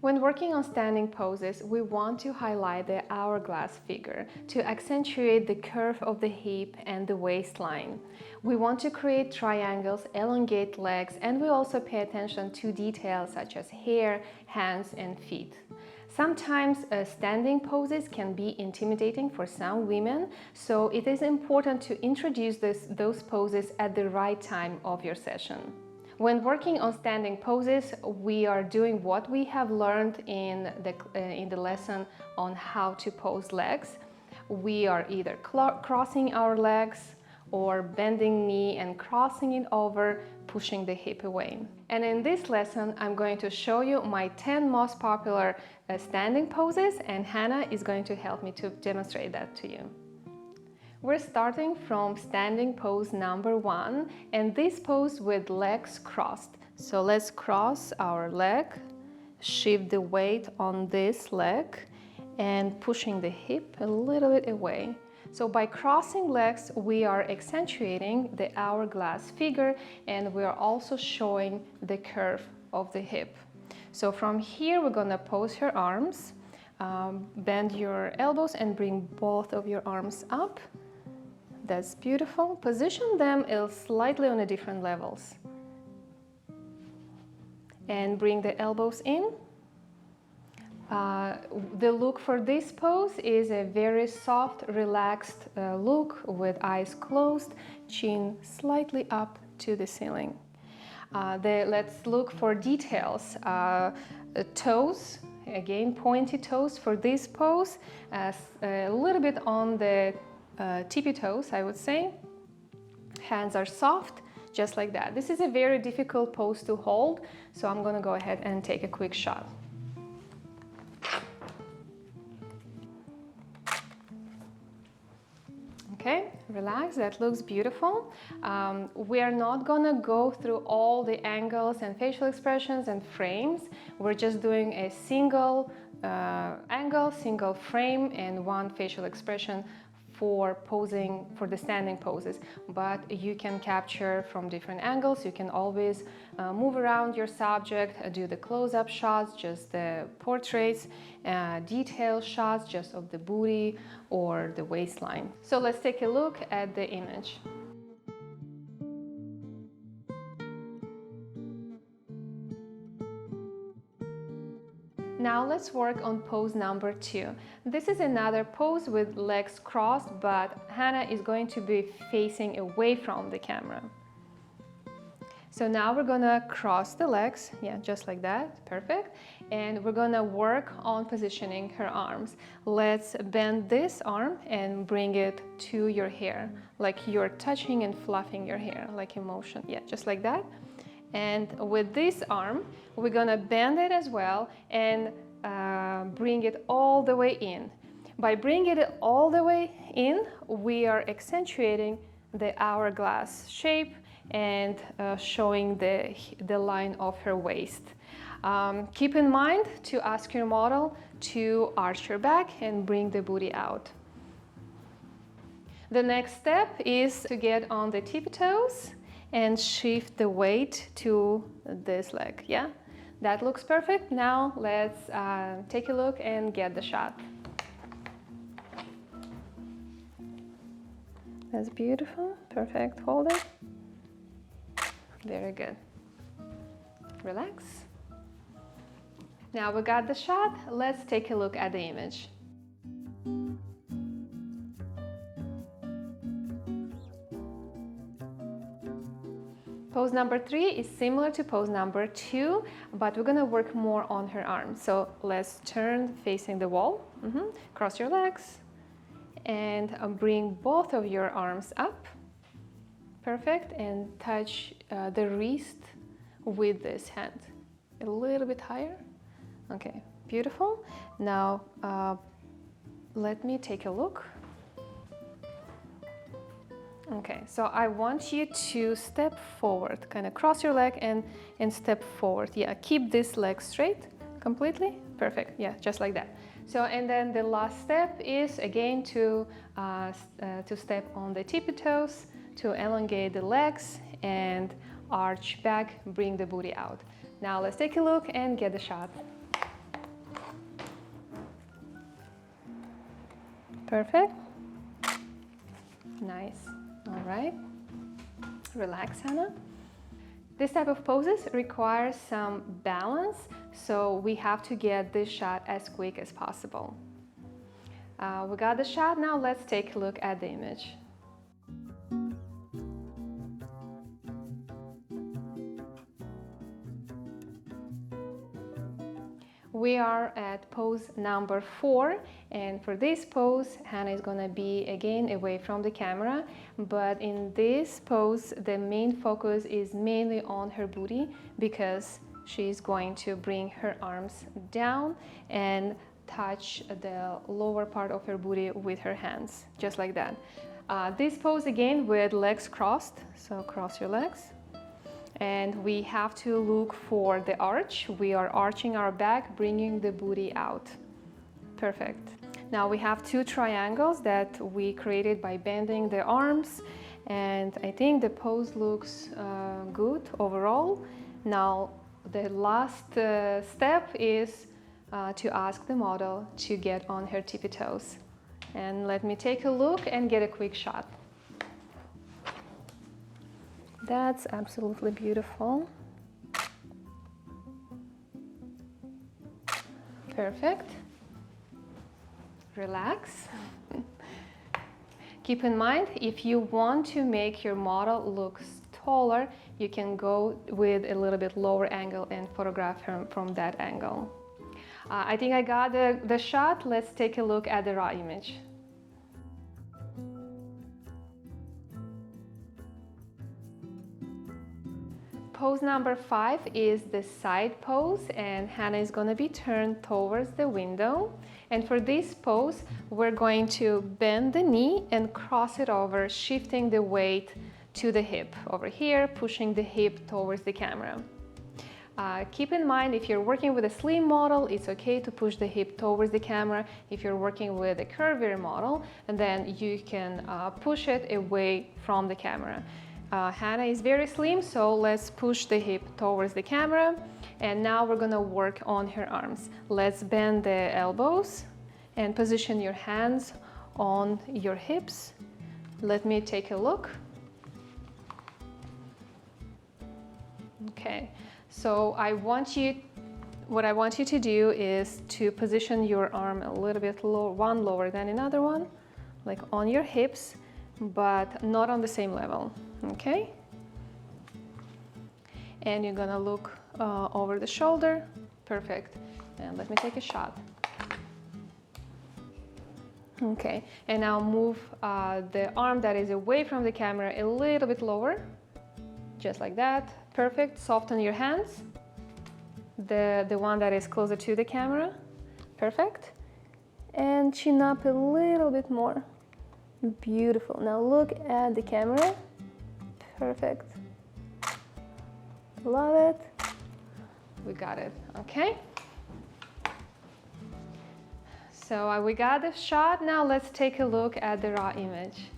When working on standing poses, we want to highlight the hourglass figure to accentuate the curve of the hip and the waistline. We want to create triangles, elongate legs, and we also pay attention to details such as hair, hands, and feet. Sometimes standing poses can be intimidating for some women, so it is important to introduce those poses at the right time of your session. When working on standing poses, we are doing what we have learned in the lesson on how to pose legs. We are either crossing our legs or bending knee and crossing it over, pushing the hip away. And in this lesson, I'm going to show you my 10 most popular standing poses, and Hannah is going to help me to demonstrate that to you. We're starting from standing pose number 1, and this pose with legs crossed. So let's cross our leg, shift the weight on this leg, and pushing the hip a little bit away. So by crossing legs, we are accentuating the hourglass figure, and we are also showing the curve of the hip. So from here, we're gonna pose your arms, bend your elbows and bring both of your arms up. That's beautiful. Position them slightly on a different levels. And bring the elbows in. The look for this pose is a very soft, relaxed look with eyes closed, chin slightly up to the ceiling. Let's look for details. Toes, again pointy toes for this pose, a little bit on the tippy toes, I would say. Hands are soft, just like that. This is a very difficult pose to hold, so I'm gonna go ahead and take a quick shot. Okay, relax, that looks beautiful. We are not gonna go through all the angles and facial expressions and frames. We're just doing a single angle, single frame, and one facial expression for posing, for the standing poses, but you can capture from different angles. You can always move around your subject, do the close-up shots, just the portraits, detail shots just of the booty or the waistline. So let's take a look at the image. Now let's work on pose number 2. This is another pose with legs crossed, but Hannah is going to be facing away from the camera. So now we're gonna cross the legs, yeah, just like that, perfect. And we're gonna work on positioning her arms. Let's bend this arm and bring it to your hair, like you're touching and fluffing your hair, like a motion, yeah, just like that. And with this arm, we're gonna bend it as well and bring it all the way in. By bringing it all the way in, we are accentuating the hourglass shape and showing the line of her waist. Keep in mind to ask your model to arch your back and bring the booty out. The next step is to get on the tippy toes and shift the weight to this leg, yeah? That looks perfect. Now let's take a look and get the shot. That's beautiful, perfect, hold it. Very good. Relax. Now we got the shot, let's take a look at the image. Pose number 3 is similar to pose number 2, but we're gonna work more on her arms. So let's turn facing the wall, cross your legs, and bring both of your arms up. Perfect, and touch the wrist with this hand. A little bit higher. Okay, beautiful. Now let me take a look. Okay, so I want you to step forward, kind of cross your leg and step forward. Yeah, keep this leg straight completely. Perfect, yeah, just like that. So, and then the last step is again to step on the tippy toes, to elongate the legs and arch back, bring the booty out. Now let's take a look and get the shot. Perfect. Nice. All right. Relax, Hannah. This type of poses requires some balance, so we have to get this shot as quick as possible. We got the shot, now let's take a look at the image. We are at pose number 4, and for this pose, Hannah is gonna be again away from the camera, but in this pose, the main focus is mainly on her booty because she's going to bring her arms down and touch the lower part of her booty with her hands, just like that. This pose again with legs crossed, so cross your legs. And we have to look for the arch. We are arching our back, bringing the booty out. Perfect. Now we have 2 triangles that we created by bending the arms, and I think the pose looks good overall. Now the last step is to ask the model to get on her tippy toes. And let me take a look and get a quick shot. That's absolutely beautiful. Perfect. Relax. Keep in mind, if you want to make your model look taller, you can go with a little bit lower angle and photograph her from that angle. I think I got the shot. Let's take a look at the raw image. Pose number 5 is the side pose, and Hannah is going to be turned towards the window. And for this pose, we're going to bend the knee and cross it over, shifting the weight to the hip over here, pushing the hip towards the camera. Keep in mind, if you're working with a slim model, it's okay to push the hip towards the camera. If you're working with a curvier model, and then you can push it away from the camera. Hannah is very slim, so let's push the hip towards the camera. And now we're gonna work on her arms. Let's bend the elbows and position your hands on your hips. Let me take a look. Okay, so what I want you to do is to position your arm a little bit lower, one lower than another one, like on your hips, but not on the same level. Okay, and you're gonna look over the shoulder. Perfect. And let me take a shot. Okay, and now move the arm that is away from the camera a little bit lower, just like that. Perfect. Soften your hands, the one that is closer to the camera. Perfect. And chin up a little bit more. Beautiful. Now look at the camera. Perfect. Love it. We got it. Okay. So we got the shot. Now let's take a look at the raw image.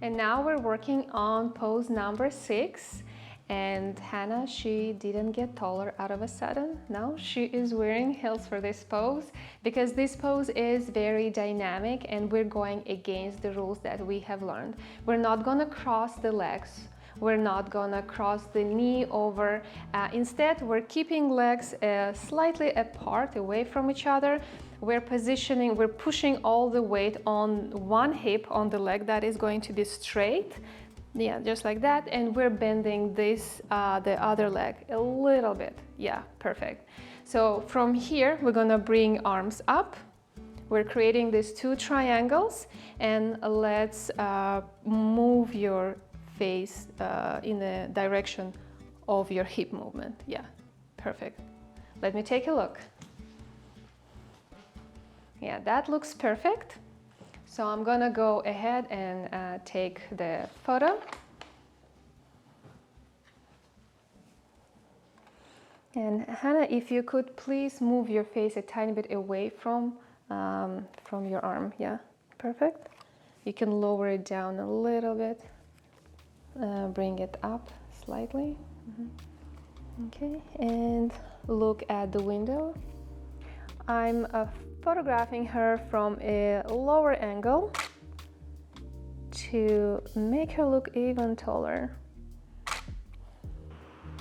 And now we're working on pose number 6. And Hannah, she didn't get taller out of a sudden. No, she is wearing heels for this pose because this pose is very dynamic and we're going against the rules that we have learned. We're not gonna cross the legs. We're not gonna cross the knee over. Instead, we're keeping legs slightly apart, away from each other. We're pushing all the weight on one hip on the leg that is going to be straight. Yeah, just like that, and we're bending this, the other leg a little bit. Yeah, perfect. So from here, we're gonna bring arms up. We're creating these 2 triangles, and let's move your face in the direction of your hip movement. Yeah, perfect. Let me take a look. Yeah, that looks perfect. So I'm gonna go ahead and take the photo. And Hannah, if you could please move your face a tiny bit away from your arm. Yeah, perfect. You can lower it down a little bit, bring it up slightly. Okay, and look at the window. I'm photographing her from a lower angle to make her look even taller.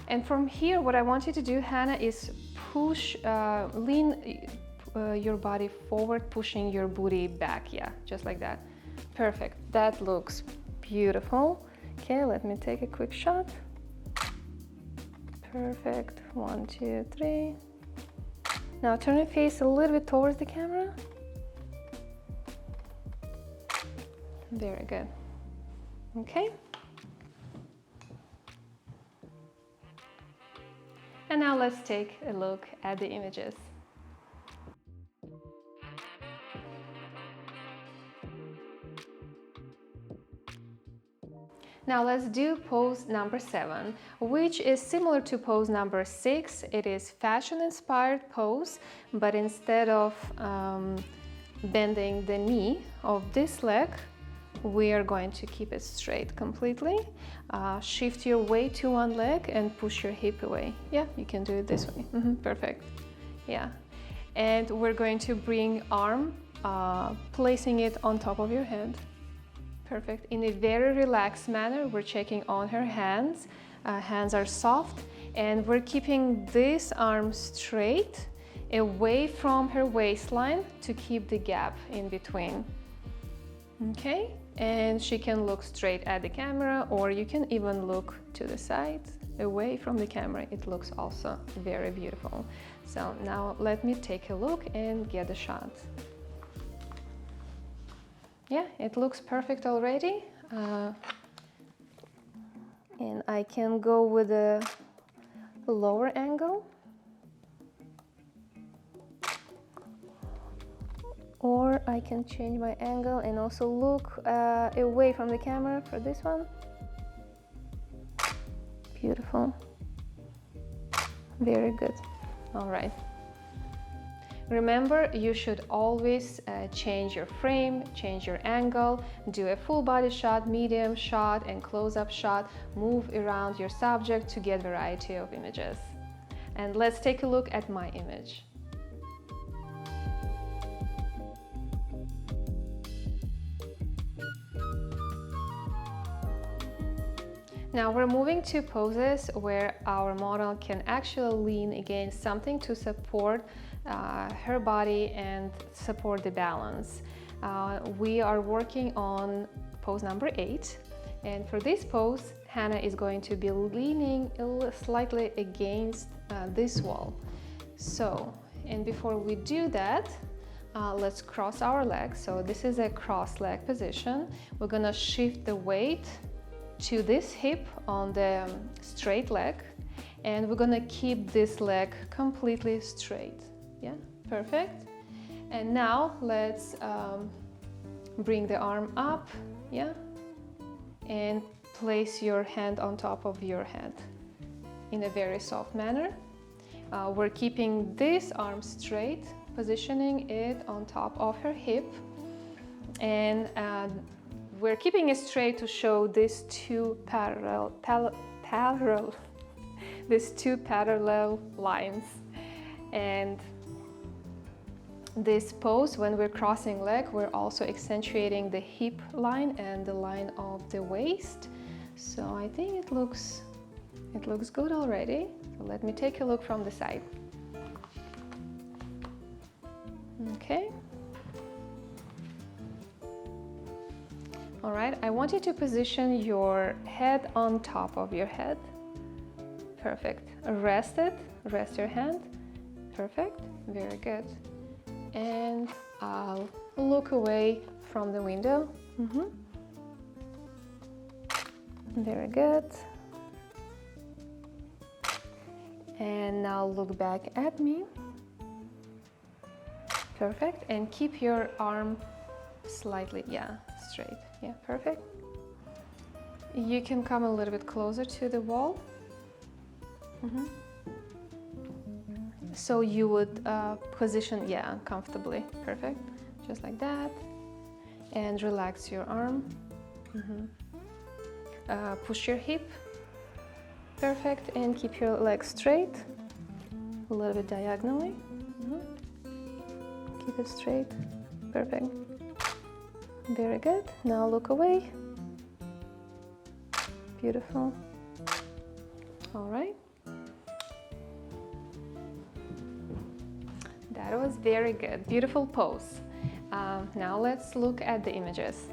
And from here, what I want you to do, Hannah, is lean your body forward, pushing your booty back. Yeah, just like that. Perfect. That looks beautiful. Okay, let me take a quick shot. Perfect. 1, 2, 3. Now turn your face a little bit towards the camera. Very good. Okay. And now let's take a look at the images. Now let's do pose number 7, which is similar to pose number 6. It is fashion-inspired pose, but instead of bending the knee of this leg, we are going to keep it straight completely. Shift your weight to one leg and push your hip away. Yeah, you can do it this way. Perfect. Yeah. And we're going to bring arm, placing it on top of your head. Perfect. In a very relaxed manner, we're checking on her hands. Hands are soft, and we're keeping this arm straight away from her waistline to keep the gap in between. Okay, and she can look straight at the camera, or you can even look to the side, away from the camera. It looks also very beautiful. So now let me take a look and get the shot. Yeah, it looks perfect already. And I can go with a lower angle. Or I can change my angle and also look away from the camera for this one. Beautiful. Very good. All right. Remember, you should always change your frame, change your angle, do a full body shot, medium shot, and close-up shot. Move around your subject to get variety of images. And let's take a look at my image. Now we're moving to poses where our model can actually lean against something to support her body and support the balance. We are working on pose number 8, and for this pose, Hannah is going to be leaning slightly against this wall. So, and before we do that, let's cross our legs. So this is a cross leg position. We're gonna shift the weight to this hip on the straight leg, and we're gonna keep this leg completely straight. Yeah, perfect. And now let's bring the arm up, yeah, and place your hand on top of your head in a very soft manner. We're keeping this arm straight, positioning it on top of her hip, and we're keeping it straight to show these two parallel lines. And this pose, when we're crossing leg, we're also accentuating the hip line and the line of the waist. So I think it looks good already. So let me take a look from the side. Okay. All right, I want you to position your head on top of your head. Perfect. Rest your hand. Perfect, very good. And I'll look away from the window. Very good. And now look back at me. Perfect, and keep your arm slightly, straight. Yeah, perfect. You can come a little bit closer to the wall. So you would position, comfortably. Perfect. Just like that. And relax your arm. Push your hip. Perfect, and keep your legs straight, a little bit diagonally. Keep it straight. Perfect. Very good. Now look away. Beautiful. All right. That was very good. Beautiful pose. Now let's look at the images.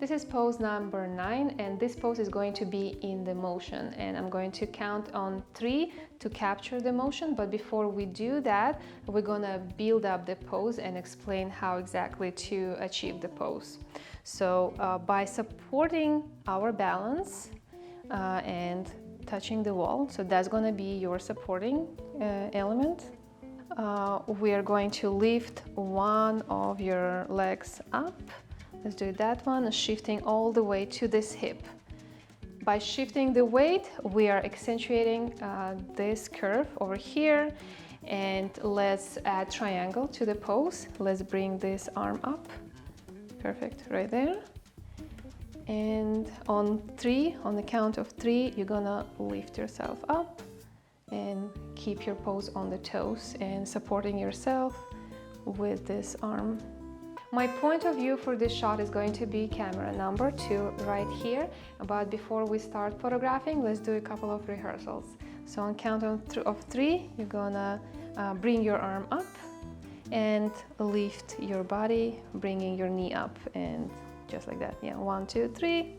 This is pose number 9, and this pose is going to be in the motion, and I'm going to count on 3 to capture the motion. But before we do that, we're gonna build up the pose and explain how exactly to achieve the pose. So by supporting our balance and touching the wall, so that's gonna be your supporting element. We are going to lift one of your legs up. Let's do that one, shifting all the way to this hip. By shifting the weight, we are accentuating this curve over here. And let's add triangle to the pose. Let's bring this arm up. Perfect, right there. And on 3, on the count of 3, you're gonna lift yourself up and keep your pose on the toes and supporting yourself with this arm. My point of view for this shot is going to be camera number 2 right here. But before we start photographing, let's do a couple of rehearsals. So on count of 3, you're gonna bring your arm up and lift your body, bringing your knee up, and just like that. Yeah, 1, 2, 3.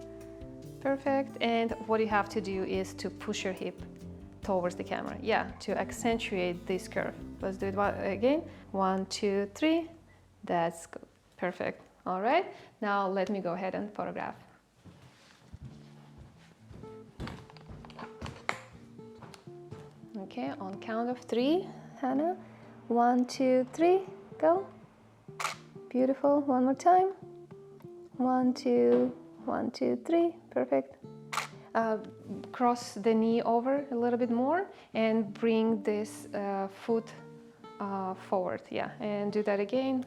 Perfect. And what you have to do is to push your hip towards the camera. Yeah, to accentuate this curve. Let's do it again. 1, 2, 3. That's good. Perfect. All right. Now let me go ahead and photograph. Okay, on count of 3, Hannah. 1, 2, 3, go. Beautiful. One more time. 1, 2, 1, 2, 3. Perfect. Cross the knee over a little bit more and bring this foot forward. Yeah, and do that again.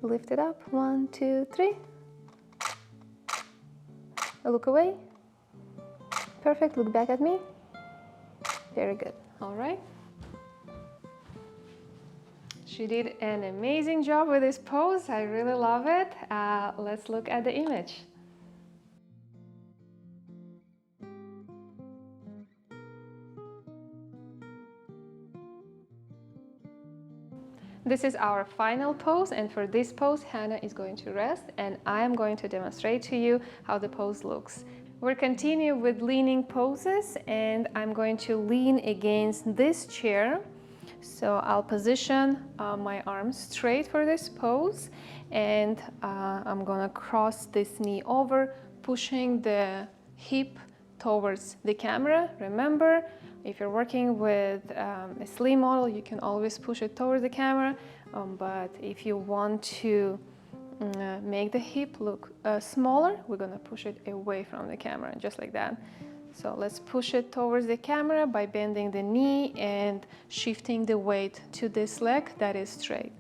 Lift it up. 1, 2, 3. Look away. Perfect. Look back at me. Very good. All right. She did an amazing job with this pose. I really love it. Let's look at the image. This is our final pose, and for this pose, Hannah is going to rest, and I am going to demonstrate to you how the pose looks. We'll continue with leaning poses, and I'm going to lean against this chair. So I'll position my arms straight for this pose, and I'm gonna cross this knee over, pushing the hip towards the camera. Remember, if you're working with a slim model, you can always push it towards the camera, but if you want to make the hip look smaller, we're gonna push it away from the camera, just like that. So let's push it towards the camera by bending the knee and shifting the weight to this leg that is straight.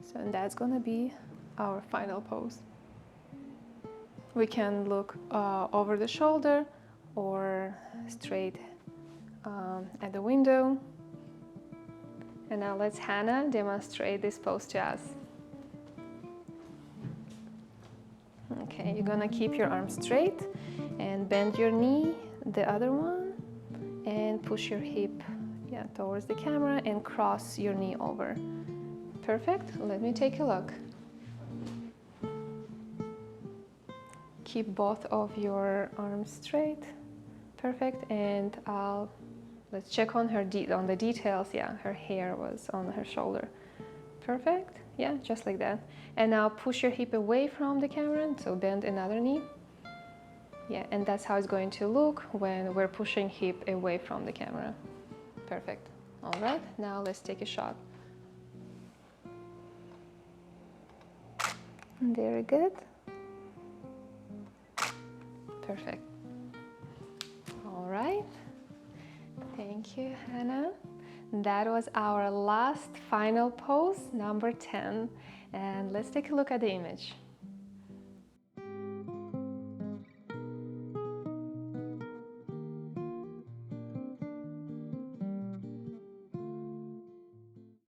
So that's gonna be our final pose. We can look over the shoulder or straight at the window. And now let's Hannah demonstrate this pose to us. Okay, you're gonna keep your arms straight and bend your knee, the other one, and push your hip towards the camera and cross your knee over. Perfect. Let me take a look. Keep both of your arms straight. Perfect. And let's check on on the details. Yeah, her hair was on her shoulder. Perfect. Yeah, just like that. And now push your hip away from the camera, so bend another knee. Yeah, and that's how it's going to look when we're pushing hip away from the camera. Perfect. All right, now let's take a shot. Very good. Perfect. All right. Thank you, Hannah. That was our last final pose, number 10. And let's take a look at the image.